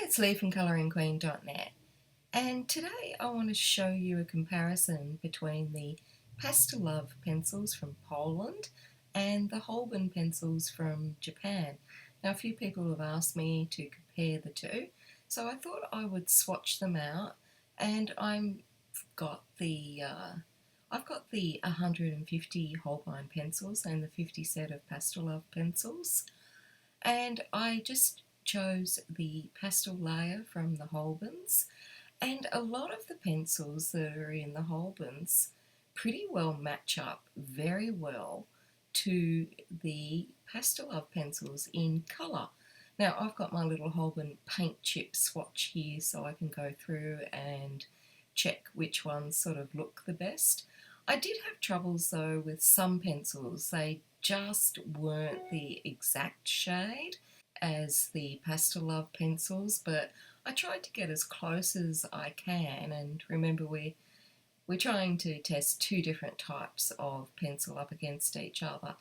it's Lee from colouringqueen.net, and today I want to show you a comparison between the Pastelowe pencils from Poland and the Holbein pencils from Japan. Now, a few people have asked me to compare the two, so I thought I would swatch them out, and I've got the 150 Holbein pencils and the 50 set of Pastelowe pencils, and I just chose the pastel layer from the Holbeins, and a lot of the pencils that are in the Holbeins pretty well match up very well to the Pastelowe pencils in colour. Now I've got my little Holbein paint chip swatch here so I can go through and check which ones sort of look the best. I did have troubles though with some pencils. They just weren't the exact shade as the Pastelowe pencils, but I tried to get as close as I can. And remember, we're trying to test two different types of pencil up against each other.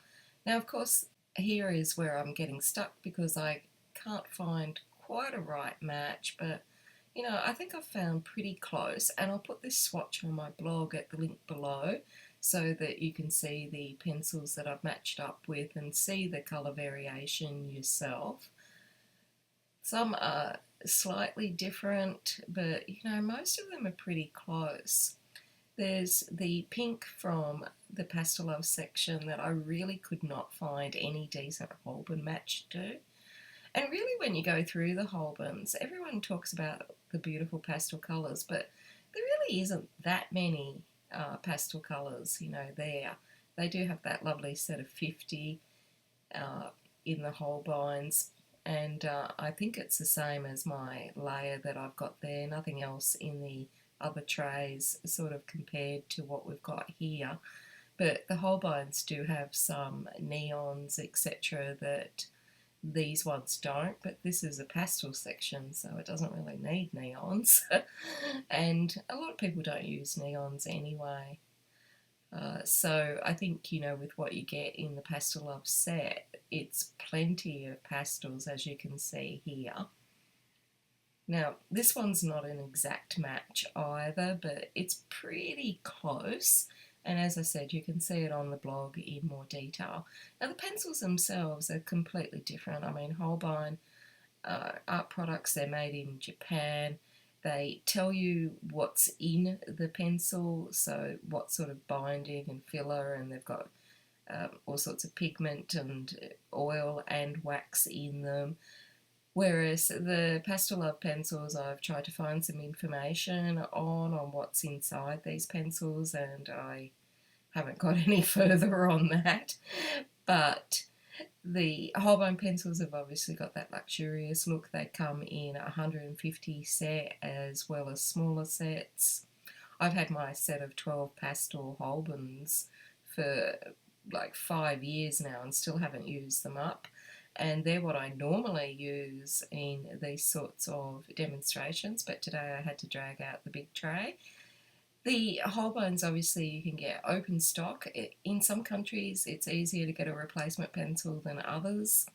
Now, of course, here is where I'm getting stuck because I can't find quite a right match, but I think I've found pretty close, and I'll put this swatch on my blog at the link below so that you can see the pencils that I've matched up with and see the colour variation yourself. Some are slightly different, but most of them are pretty close. There's the pink from the Pastelowe section that I really could not find any decent Holbein match to. And really, when you go through the Holbeins, everyone talks about the beautiful pastel colours, but there really isn't that many pastel colours, there. They do have that lovely set of 50 in the Holbeins, and I think it's the same as my layer that I've got there. Nothing else in the other trays sort of compared to what we've got here. But the Holbeins do have some neons, etc., that these ones don't, but this is a pastel section, so it doesn't really need neons. And a lot of people don't use neons anyway. So I think, with what you get in the Pastelowe set, it's plenty of pastels, as you can see here. Now, this one's not an exact match either, but it's pretty close. And as I said, you can see it on the blog in more detail. Now, the pencils themselves are completely different. I mean, Holbein art products, they're made in Japan. They tell you what's in the pencil, so what sort of binding and filler, and they've got all sorts of pigment and oil and wax in them. Whereas the Pastelowe pencils, I've tried to find some information on what's inside these pencils, and I haven't got any further on that. But the Holbein pencils have obviously got that luxurious look. They come in a 150 set as well as smaller sets. I've had my set of 12 pastel Holbeins for like 5 years now and still haven't used them up. And they're what I normally use in these sorts of demonstrations, but today I had to drag out the big tray. The Holbeins, obviously, you can get open stock. In some countries, it's easier to get a replacement pencil than others.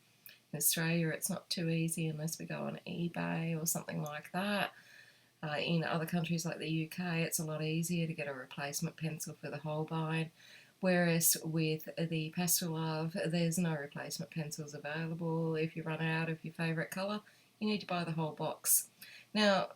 In Australia, it's not too easy unless we go on eBay or something like that. In other countries like the UK, it's a lot easier to get a replacement pencil for the Holbein. Whereas with the Pastelowe, there's no replacement pencils available. If you run out of your favourite colour, you need to buy the whole box. Now,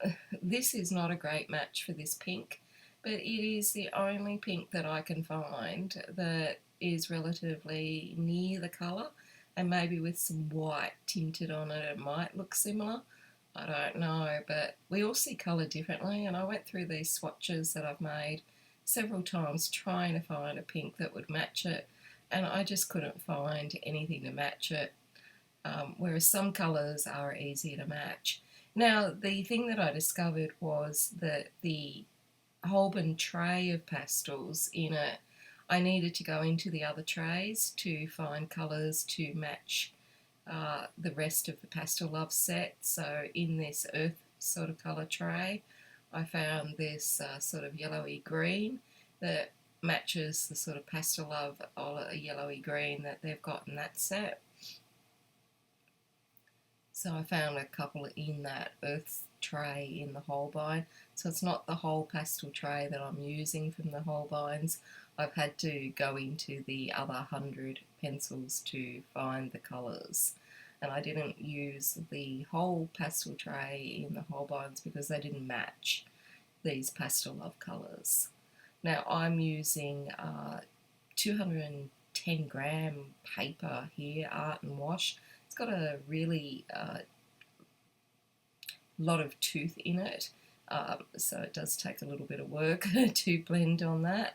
this is not a great match for this pink, but it is the only pink that I can find that is relatively near the colour, and maybe with some white tinted on it, it might look similar. I don't know, but we all see colour differently, and I went through these swatches that I've made several times trying to find a pink that would match it, and I just couldn't find anything to match it, whereas some colours are easier to match. Now, the thing that I discovered was that the Holbein tray of pastels in it, I needed to go into the other trays to find colours to match the rest of the Pastelowe set. So in this earth sort of colour tray, I found this sort of yellowy green that matches the sort of Pastelowe yellowy green that they've got in that set. So I found a couple in that earth tray in the Holbein. So it's not the whole pastel tray that I'm using from the Holbeins. I've had to go into the other 100 pencils to find the colours. And I didn't use the whole pastel tray in the Holbeins because they didn't match these Pastelowe colours. Now I'm using 210 gram paper here, art and wash. It's got a really lot of tooth in it, so it does take a little bit of work to blend on that.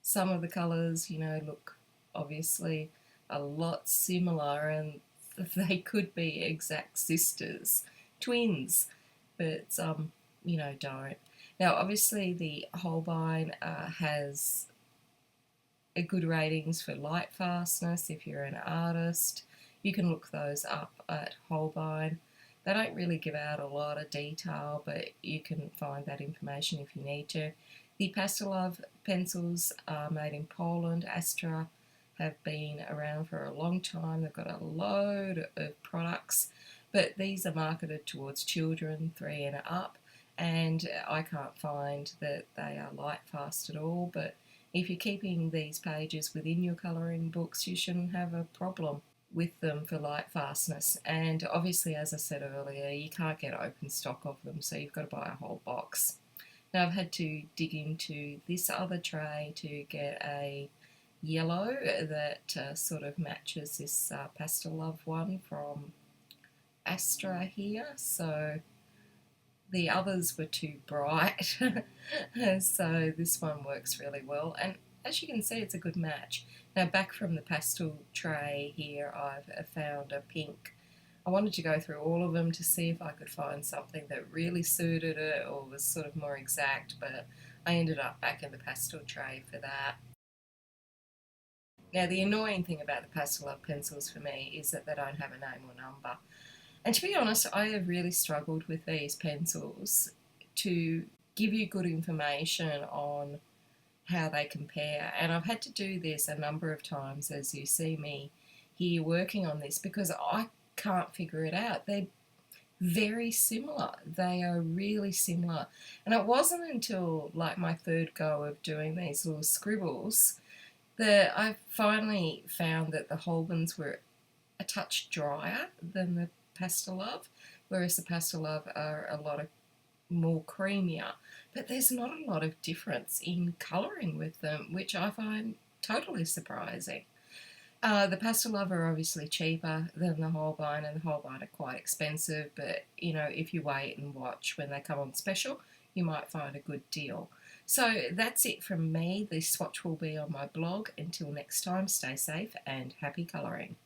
Some of the colours, look obviously a lot similar, and they could be exact sisters, twins, but don't. Now, obviously, the Holbein has a good ratings for light fastness. If you're an artist, you can look those up at Holbein. They don't really give out a lot of detail, but you can find that information if you need to. The Pastelowe pencils are made in Poland. Astra have been around for a long time. They've got a load of products, but these are marketed towards children 3 and up, and I can't find that they are light fast at all, but if you're keeping these pages within your colouring books, you shouldn't have a problem with them for light fastness. And obviously, as I said earlier, you can't get open stock of them, so you've got to buy a whole box. Now I've had to dig into this other tray to get a yellow that sort of matches this Pastelowe one from Astra here. So the others were too bright, so this one works really well. And as you can see, it's a good match. Now back from the pastel tray here, I've found a pink. I wanted to go through all of them to see if I could find something that really suited it or was sort of more exact, but I ended up back in the pastel tray for that. Now the annoying thing about the Pastelowe pencils for me is that they don't have a name or number. And to be honest, I have really struggled with these pencils to give you good information on how they compare. And I've had to do this a number of times as you see me here working on this because I can't figure it out. They're very similar. They are really similar. And it wasn't until like my third go of doing these little scribbles that I finally found that the Holbeins were a touch drier than the Pastelowe, whereas the Pastelowe are a lot more creamier. But there's not a lot of difference in colouring with them, which I find totally surprising. The Pastelowe are obviously cheaper than the Holbein, and the Holbein are quite expensive, but if you wait and watch when they come on special, you might find a good deal. So that's it from me. The swatch will be on my blog. Until next time, stay safe and happy colouring.